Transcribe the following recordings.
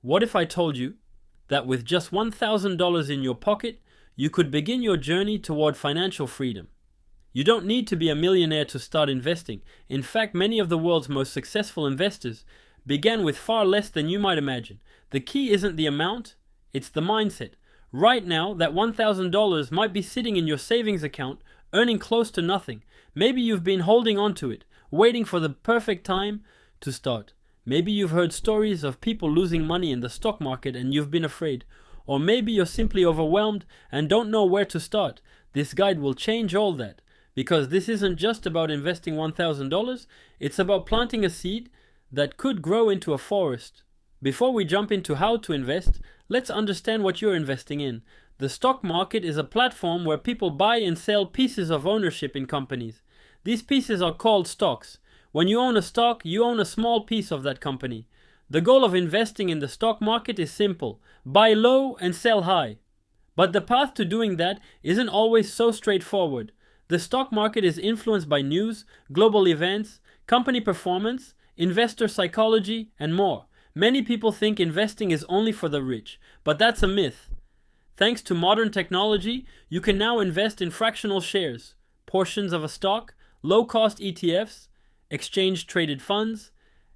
What if I told you that with just $1,000 in your pocket, you could begin your journey toward financial freedom? You don't need to be a millionaire to start investing. In fact, many of the world's most successful investors began with far less than you might imagine. The key isn't the amount, it's the mindset. Right now, that $1,000 might be sitting in your savings account, earning close to nothing. Maybe you've been holding on to it, waiting for the perfect time to start. Maybe you've heard stories of people losing money in the stock market and you've been afraid. Or maybe you're simply overwhelmed and don't know where to start. This guide will change all that. Because this isn't just about investing $1,000, it's about planting a seed that could grow into a forest. Before we jump into how to invest, let's understand what you're investing in. The stock market is a platform where people buy and sell pieces of ownership in companies. These pieces are called stocks. When you own a stock, you own a small piece of that company. The goal of investing in the stock market is simple: buy low and sell high. But the path to doing that isn't always so straightforward. The stock market is influenced by news, global events, company performance, investor psychology, and more. Many people think investing is only for the rich, but that's a myth. Thanks to modern technology, you can now invest in fractional shares, portions of a stock, low-cost ETFs, exchange-traded funds,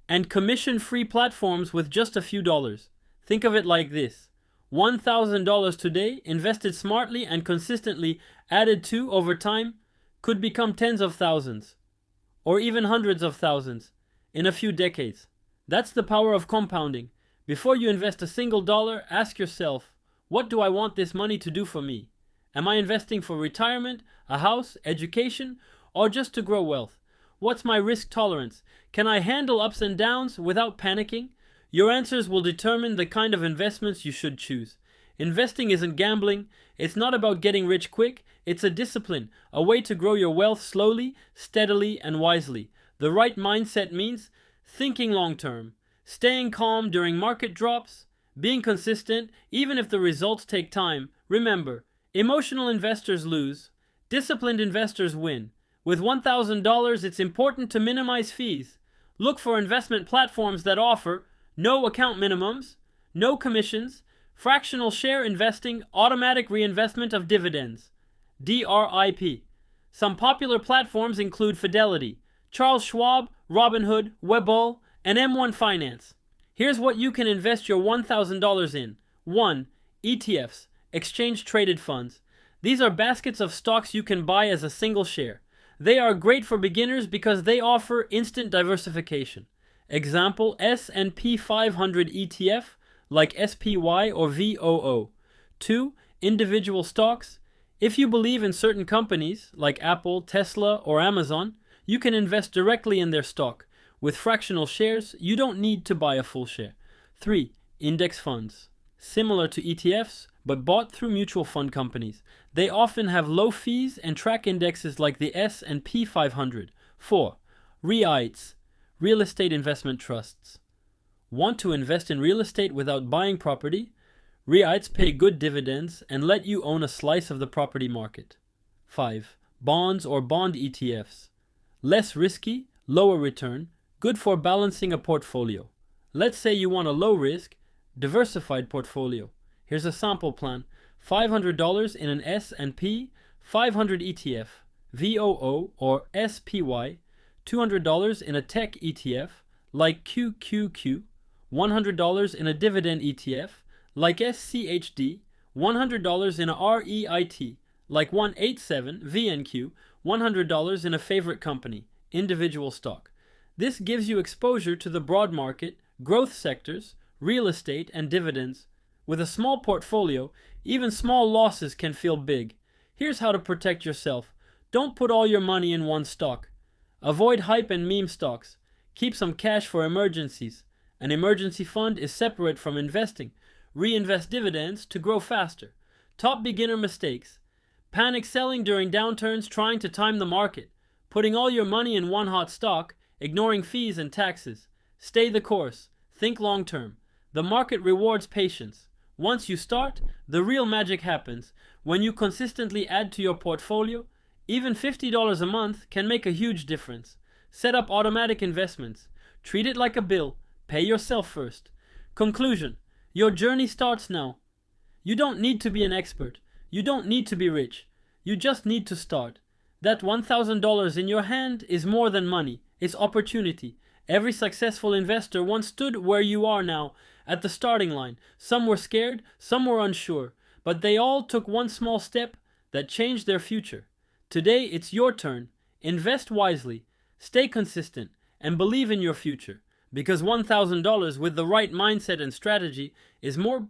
and commission-free platforms with just a few dollars. Think of it like this: $1,000 today, invested smartly and consistently added to over time, could become tens of thousands, or even hundreds of thousands, in a few decades. That's the power of compounding. Before you invest a single dollar, ask yourself, what do I want this money to do for me? Am I investing for retirement, a house, education, or just to grow wealth? What's my risk tolerance? Can I handle ups and downs without panicking? Your answers will determine the kind of investments you should choose. Investing isn't gambling. It's not about getting rich quick. It's a discipline, a way to grow your wealth slowly, steadily, and wisely. The right mindset means thinking long-term, staying calm during market drops, being consistent even if the results take time. Remember, emotional investors lose, disciplined investors win. With $1,000, it's important to minimize fees. Look for investment platforms that offer no account minimums, no commissions, fractional share investing, automatic reinvestment of dividends, DRIP. Some popular platforms include Fidelity, Charles Schwab, Robinhood, Webull, and M1 Finance. Here's what you can invest your $1,000 in. 1. ETFs, exchange-traded funds. These are baskets of stocks you can buy as a single share. They are great for beginners because they offer instant diversification. Example, S&P 500 ETF, like SPY or VOO. 2. Individual stocks. If you believe in certain companies, like Apple, Tesla, or Amazon, you can invest directly in their stock. With fractional shares, you don't need to buy a full share. 3. Index funds. Similar to ETFs, but bought through mutual fund companies. They often have low fees and track indexes like the S&P 500. 4. REITs, real estate investment trusts. Want to invest in real estate without buying property? REITs pay good dividends and let you own a slice of the property market. 5. Bonds or bond ETFs. Less risky, lower return, good for balancing a portfolio. Let's say you want a low-risk, diversified portfolio. Here's a sample plan. $500 in an S&P 500 ETF, VOO or SPY, $200 in a tech ETF like QQQ, $100 in a dividend ETF like SCHD, $100 in a REIT like 187 VNQ, $100 in a favorite company, individual stock. This gives you exposure to the broad market, growth sectors, real estate, and dividends. With a small portfolio, even small losses can feel big. Here's how to protect yourself. Don't put all your money in one stock. Avoid hype and meme stocks. Keep some cash for emergencies. An emergency fund is separate from investing. Reinvest dividends to grow faster. Top beginner mistakes. Panic selling during downturns, trying to time the market. Putting all your money in one hot stock, ignoring fees and taxes. Stay the course. Think long term. The market rewards patience. Once you start, the real magic happens. When you consistently add to your portfolio, even $50 a month can make a huge difference. Set up automatic investments. Treat it like a bill. Pay yourself first. Conclusion: Your journey starts now. You don't need to be an expert. You don't need to be rich. You just need to start. That $1,000 in your hand is more than money. It's opportunity. Every successful investor once stood where you are now, at the starting line. Some were scared, some were unsure, but they all took one small step that changed their future. Today, it's your turn. Invest wisely, stay consistent, and believe in your future. Because $1,000 with the right mindset and strategy is more